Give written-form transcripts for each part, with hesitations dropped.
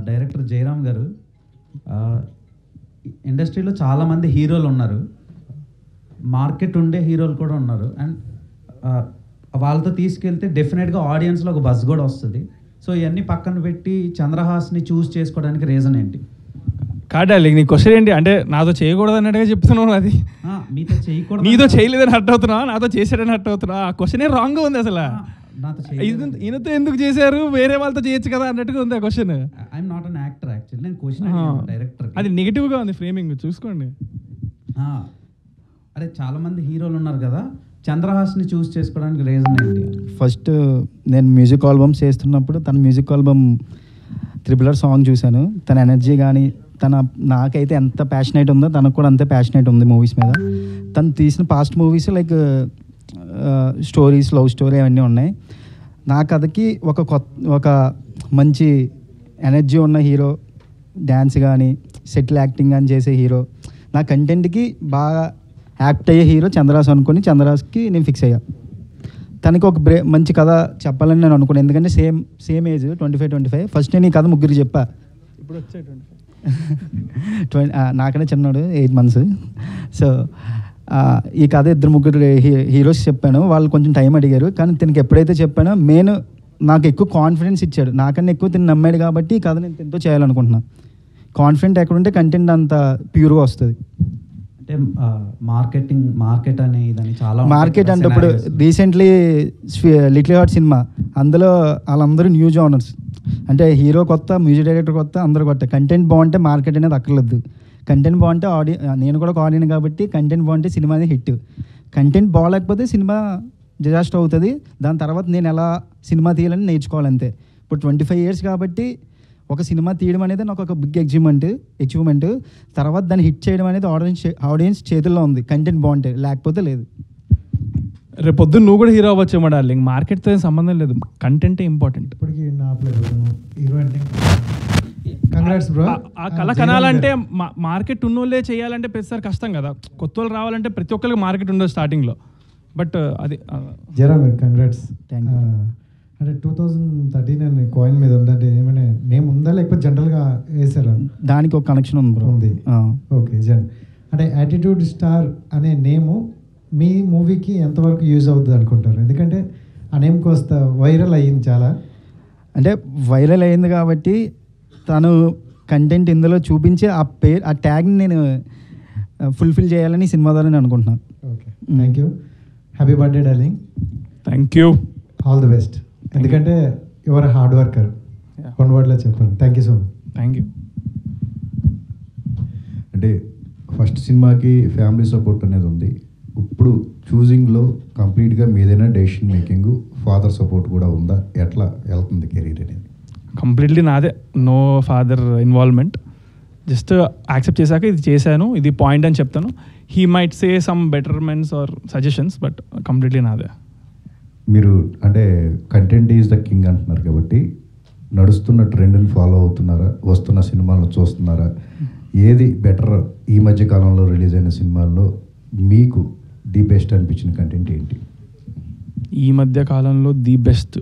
Director Jayaram గారు, ఇండస్ట్రీలో చాలామంది హీరోలు ఉన్నారు, మార్కెట్ ఉండే హీరోలు కూడా ఉన్నారు. అండ్ వాళ్ళతో తీసుకెళ్తే డెఫినెట్గా ఆడియన్స్లో ఒక బజ్ కూడా వస్తుంది. సో ఇవన్నీ పక్కన పెట్టి చంద్రహాస్ని చూస్ చేసుకోవడానికి రీజన్ ఏంటి? కాడాలి నీ క్వశ్చన్ ఏంటి అంటే నాతో చేయకూడదు అన్నట్టుగా చెప్తున్నావు. అది మీతో చేయకూడదు, నీతో చేయలేదని హర్ట్ అవుతున్నా, నాతో చేశాడని హర్ట్ అవుతున్నా. ఆ క్వశ్చనే రాంగ్ ఉంది అసలు. ఈయనతో ఎందుకు చేశారు, వేరే వాళ్ళతో చేయొచ్చు కదా అన్నట్టుగా ఉంది ఆ question. I'm not an actor actually, నేను క్వశ్చన్ డైరెక్టర్. అది నెగిటివ్గా ఉంది ఫ్రేమింగ్, చూసుకోండి. అరే చాలామంది హీరోలు ఉన్నారు కదా, చంద్రహాస్ని చూస్ చేసుకోవడానికి రీజన్ ఏంటి? ఫస్ట్ నేను మ్యూజిక్ ఆల్బమ్స్ చేస్తున్నప్పుడు తన మ్యూజిక్ ఆల్బమ్ త్రిబులర్ సాంగ్ చూశాను. తన ఎనర్జీ కానీ నాకైతే ఎంత ప్యాషనేట్ ఉందో తనకు కూడా అంతే ప్యాషనేట్ ఉంది మూవీస్ మీద. తను తీసిన past movies like stories, love story అవన్నీ ఉన్నాయి. నా కథకి ఒక మంచి ఎనర్జీ ఉన్న హీరో, డ్యాన్స్ కానీ సెటిల్ యాక్టింగ్ కానీ చేసే హీరో, నా కంటెంట్కి బాగా యాక్ట్ అయ్యే హీరో చంద్రహాస్ అనుకుని చంద్రహాస్కి నేను ఫిక్స్ అయ్యా. తనకి ఒక మంచి కథ చెప్పాలని నేను అనుకున్నాను. ఎందుకంటే సేమ్ ఏజ్ 25. ఫస్ట్ నేను ఈ కథ ముగ్గురు చెప్పా. ఇప్పుడు వచ్చే నాకనే చిన్నాడు 8 months. సో ఈ కథ 2-3 హీరోస్ చెప్పాను. వాళ్ళు కొంచెం టైం అడిగారు. కానీ తనకి ఎప్పుడైతే చెప్పానో నాకు ఎక్కువ కాన్ఫిడెన్స్ ఇచ్చాడు. నాకన్నా ఎక్కువ తిని నమ్మాడు కాబట్టి ఈ కథ నేను తింటూ చేయాలనుకుంటున్నాను. కాన్ఫిడెంట్ ఎక్కడుంటే కంటెంట్ అంత ప్యూర్గా వస్తుంది. అంటే మార్కెట్ అనేది చాలా మార్కెట్ అంటే ఇప్పుడు రీసెంట్లీ లిటిల్ హార్ట్ సినిమా, అందులో వాళ్ళందరూ న్యూ జోనర్స్. అంటే హీరో కొత్త, మ్యూజిక్ డైరెక్టర్ కొత్త, అందరూ కొత్త. కంటెంట్ బాగుంటే మార్కెట్ అనేది అక్కర్లేదు. కంటెంట్ బాగుంటే నేను కూడా ఒక ఆడియన్ కాబట్టి కంటెంట్ బాగుంటే సినిమా అనేది హిట్. కంటెంట్ బాగాలేకపోతే సినిమా డిజాస్టర్ అవుతుంది. దాని తర్వాత నేను ఎలా సినిమా తీయాలని నేర్చుకోవాలంతే. ఇప్పుడు 25 years కాబట్టి ఒక సినిమా తీయడం అనేది నాకు ఒక బిగ్ అచీవ్మెంట్. తర్వాత దాన్ని హిట్ చేయడం అనేది ఆడియన్స్ చేతుల్లో ఉంది. కంటెంట్ బాగుంటే, లేకపోతే లేదు. రేపు పొద్దున్న నువ్వు కూడా హీరో అవ్వచ్చేమో డార్లింగ్. మార్కెట్తో ఏం సంబంధం లేదు, కంటెంటే ఇంపార్టెంట్. ఇప్పటికీ నా హీరో అంటే కంగ్రాట్స్ బ్రో. ఆ కళ కనాలంటే మార్కెట్ ఉన్నోళ్ళే చేయాలంటే ప్రతిసారి కష్టం కదా. కొత్త వాళ్ళు రావాలంటే ప్రతి ఒక్కరికి మార్కెట్ ఉండదు స్టార్టింగ్లో. బట్ అది జరా మీరు కంగ్రాట్స్. Thank you. అంటే 2013 అని కాయిన్ మీద ఉందంటే ఏమైనా నేమ్ ఉందా లేకపోతే జనరల్గా వేసారా? దానికి ఒక కనెక్షన్ ఉంది బ్రో. ఉంది. ఓకే. అంటే యాటిట్యూడ్ స్టార్ అనే నేము మీ మూవీకి ఎంతవరకు యూజ్ అవుతుంది అనుకుంటారు? ఎందుకంటే ఆ నేమ్కి వస్తా వైరల్ అయ్యింది చాలా. అంటే వైరల్ అయ్యింది కాబట్టి తను కంటెంట్ ఇందులో చూపించి ఆ ట్యాగ్ని నేను ఫుల్ఫిల్ చేయాలని సినిమా ద్వారా నేను అనుకుంటున్నాను. Okay, thank you. Happy birthday darling. Thank you. All the best. ఎందుకంటే యువర్ హార్డ్ వర్కర్. వన్ వర్డ్లో చెప్పాను. Thank you so much. Thank you. అంటే ఫస్ట్ సినిమాకి ఫ్యామిలీ సపోర్ట్ అనేది ఉంది. ఇప్పుడు చూజింగ్లో కంప్లీట్గా మీదైనా డెసిషన్ మేకింగ్, ఫాదర్ సపోర్ట్ కూడా ఉందా? ఎట్లా వెళ్తుంది కెరీర్ అనేది? కంప్లీట్లీ నాదే, no father involvement. Just accept చేశాక ఇది చేశాను, ఇది పాయింట్ అని చెప్తాను. He might say some betterments or suggestions, but completely నాదే. మీరు అంటే కంటెంట్ ఈజ్ ద కింగ్ అంటున్నారు కాబట్టి నడుస్తున్న ట్రెండ్ని ఫాలో అవుతున్నారా? వస్తున్న సినిమాలను చూస్తున్నారా? ఏది బెటర్? ఈ మధ్య కాలంలో రిలీజ్ అయిన సినిమాల్లో మీకు ది బెస్ట్ అనిపించిన కంటెంట్ ఏంటి? ఈ మధ్య కాలంలో ది బెస్ట్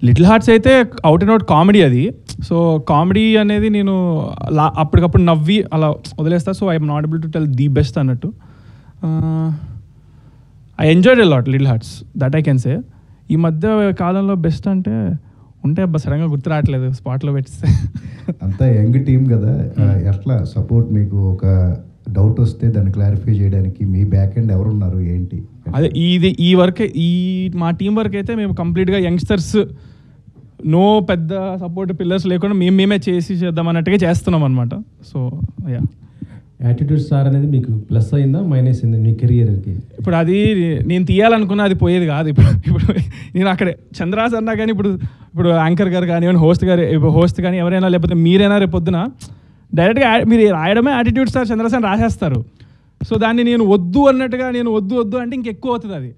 లిటిల్ హార్ట్స్ అయితే అవుట్ అండ్ అవుట్ కామెడీ అది. సో కామెడీ అనేది నేను అప్పటికప్పుడు నవ్వి అలా వదిలేస్తా. So I'm not able to tell the best అన్నట్టు. I enjoyed a lot Little Hearts, that I can say. ఈ మధ్య కాలంలో బెస్ట్ అంటే ఉంటే సడన్గా గుర్తు రావట్లేదు స్పాట్లో పెట్టిస్తే. అంతా యంగ్ టీమ్ కదా, ఎట్లా సపోర్ట్? మీకు ఒక డౌట్ వస్తే దాన్ని క్లారిఫై చేయడానికి మీ బ్యాక్ ఎండ్ ఎవరున్నారు ఏంటి? అదే ఈ వర్క్, మా టీం వర్క్ అయితే మేము కంప్లీట్గా యంగ్స్టర్స్, నో పెద్ద సపోర్ట్ పిల్లర్స్ లేకుండా మేమే చేద్దాం అన్నట్టుగా చేస్తున్నాం అనమాట. సో యా, యాటిట్యూడ్ స్టార్ అనేది మీకు ప్లస్ అయిందా మైనస్ అయిందా మీ కెరియర్కి? ఇప్పుడు అది నేను తీయాలనుకున్నా అది పోయేది కాదు. ఇప్పుడు నేను అక్కడే చంద్రహాస్ అన్నా కానీ ఇప్పుడు యాంకర్ గారు కానీ హోస్ట్ కానీ ఎవరైనా లేకపోతే మీరైనా రేపు పొద్దున డైరెక్ట్గా మీరు రాయడమే యాటిట్యూడ్ స్టార్ చంద్రహాస్ అని రాసేస్తారు. సో దాన్ని నేను వద్దు అన్నట్టుగా నేను వద్దు అంటే ఇంకెక్కువ అవుతుంది అది.